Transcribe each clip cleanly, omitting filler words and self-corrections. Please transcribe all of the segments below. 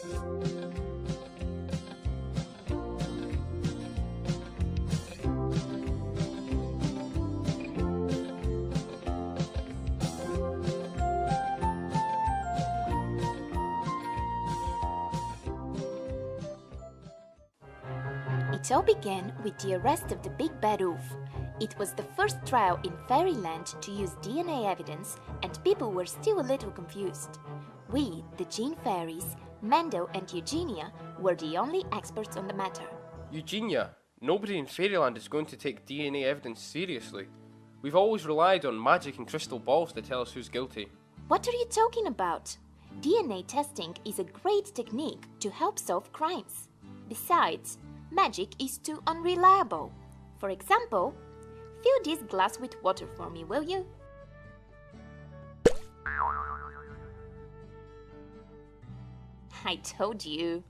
It all began with the arrest of the Big Bad Wolf. It was the first trial in Fairyland to use DNA evidence, and people were still a little confused. We, the Gene Fairies, Mendel and Eugenea, were the only experts on the matter. Eugenea, nobody in Fairyland is going to take DNA evidence seriously. We've always relied on magic and crystal balls to tell us who's guilty. What are you talking about? DNA testing is a great technique to help solve crimes. Besides, magic is too unreliable. For example, fill this glass with water for me, will you? I told you.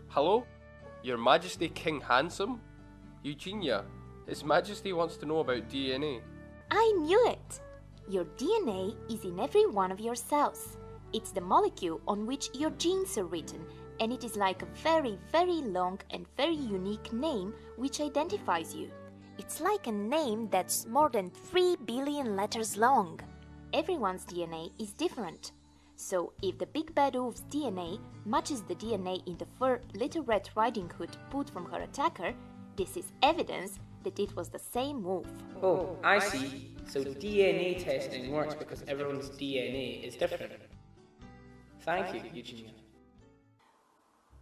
Hello? Your Majesty King Handsome? Eugenea, His Majesty wants to know about DNA. I knew it! Your DNA is in every one of your cells. It's the molecule on which your genes are written, and it is like a very, very long and very unique name which identifies you. It's like a name that's more than 3 billion letters long. Everyone's DNA is different. So if the Big Bad Wolf's DNA matches the DNA in the fur Little Red Riding Hood pulled from her attacker, this is evidence that it was the same wolf. Oh, I see. So DNA testing works because everyone's DNA is different. Thank you, Eugenea.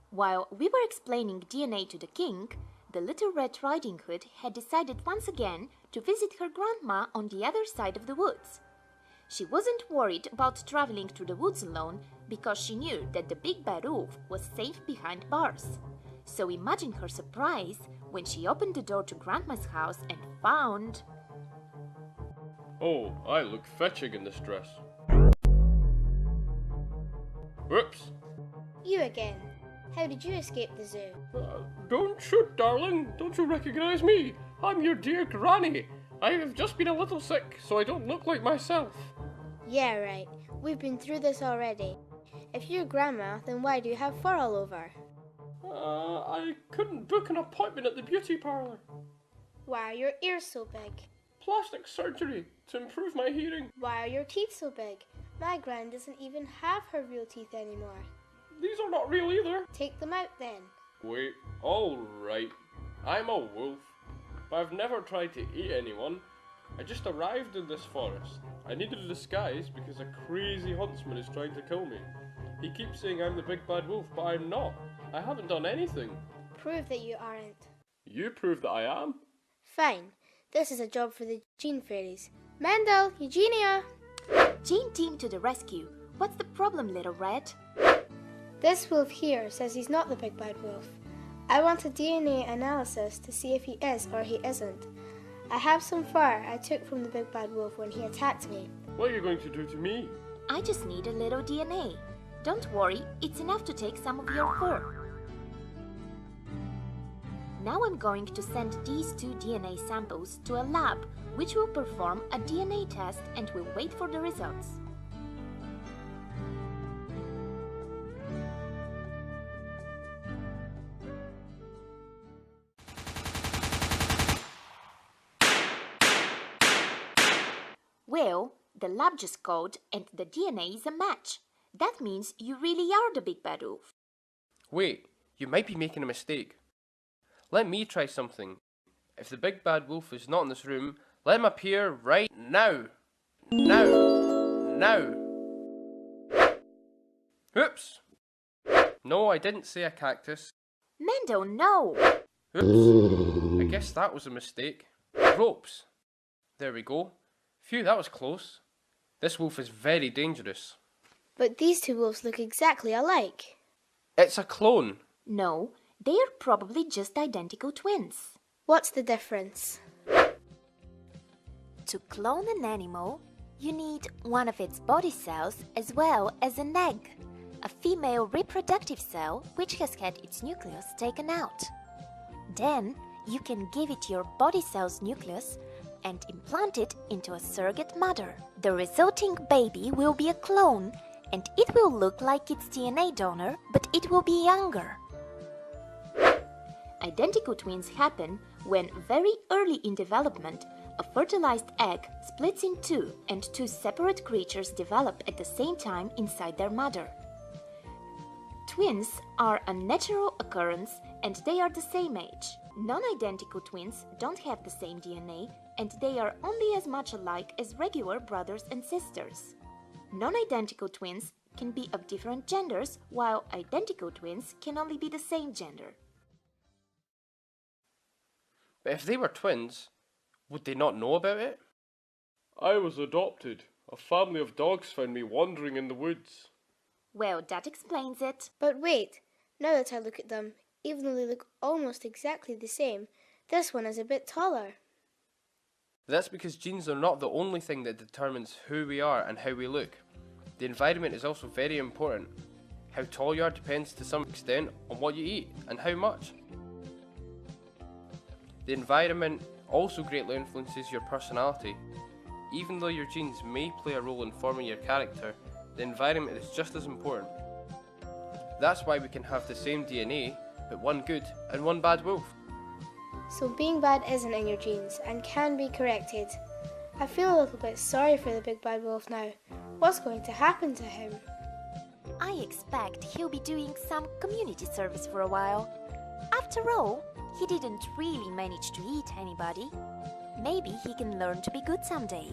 While we were explaining DNA to the king, the Little Red Riding Hood had decided once again to visit her grandma on the other side of the woods. She wasn't worried about traveling through the woods alone because she knew that the Big Bad Wolf was safe behind bars. So imagine her surprise when she opened the door to Grandma's house and found... Oh, I look fetching in this dress. Whoops! You again. How did you escape the zoo? Don't shoot, darling. Don't you recognize me? I'm your dear granny. I have just been a little sick, so I don't look like myself. Yeah, right. We've been through this already. If you're grandma, then why do you have fur all over? I couldn't book an appointment at the beauty parlour. Why are your ears so big? Plastic surgery to improve my hearing. Why are your teeth so big? My gran doesn't even have her real teeth anymore. These are not real either. Take them out then. Wait, alright. I'm a wolf, but I've never tried to eat anyone. I just arrived in this forest. I needed a disguise because a crazy huntsman is trying to kill me. He keeps saying I'm the Big Bad Wolf, but I'm not. I haven't done anything. Prove that you aren't. You prove that I am. Fine. This is a job for the Gene Fairies. Mendel, Eugenea! Gene team to the rescue. What's the problem, Little Red? This wolf here says he's not the Big Bad Wolf. I want a DNA analysis to see if he is or he isn't. I have some fur I took from the Big Bad Wolf when he attacked me. What are you going to do to me? I just need a little DNA. Don't worry, it's enough to take some of your fur. Now I'm going to send these 2 DNA samples to a lab, which will perform a DNA test and will wait for the results. Well, the lab just called and the DNA is a match. That means you really are the Big Bad Wolf. Wait, you might be making a mistake. Let me try something. If the Big Bad Wolf is not in this room, let him appear right now. Now. Oops. No, I didn't say a cactus. Mendel, no! Oops. I guess that was a mistake. Ropes. There we go. Phew, that was close. This wolf is very dangerous. But these 2 wolves look exactly alike. It's a clone. No, they are probably just identical twins. What's the difference? To clone an animal, you need one of its body cells as well as an egg, a female reproductive cell which has had its nucleus taken out. Then you can give it your body cell's nucleus and implant it into a surrogate mother. The resulting baby will be a clone, and it will look like its DNA donor, but it will be younger. Identical twins happen when very early in development, a fertilized egg splits in two and two separate creatures develop at the same time inside their mother. Twins are a natural occurrence and they are the same age. Non-identical twins don't have the same DNA and they are only as much alike as regular brothers and sisters. Non-identical twins can be of different genders, while identical twins can only be the same gender. But if they were twins, would they not know about it? I was adopted. A family of dogs found me wandering in the woods. Well, that explains it. But wait, now that I look at them, even though they look almost exactly the same, this one is a bit taller. That's because genes are not the only thing that determines who we are and how we look. The environment is also very important. How tall you are depends to some extent on what you eat and how much. The environment also greatly influences your personality. Even though your genes may play a role in forming your character, the environment is just as important. That's why we can have the same DNA, but one good and one bad wolf. So being bad isn't in your genes and can be corrected. I feel a little bit sorry for the big bad wolf now. What's going to happen to him? I expect he'll be doing some community service for a while. After all, he didn't really manage to eat anybody. Maybe he can learn to be good someday.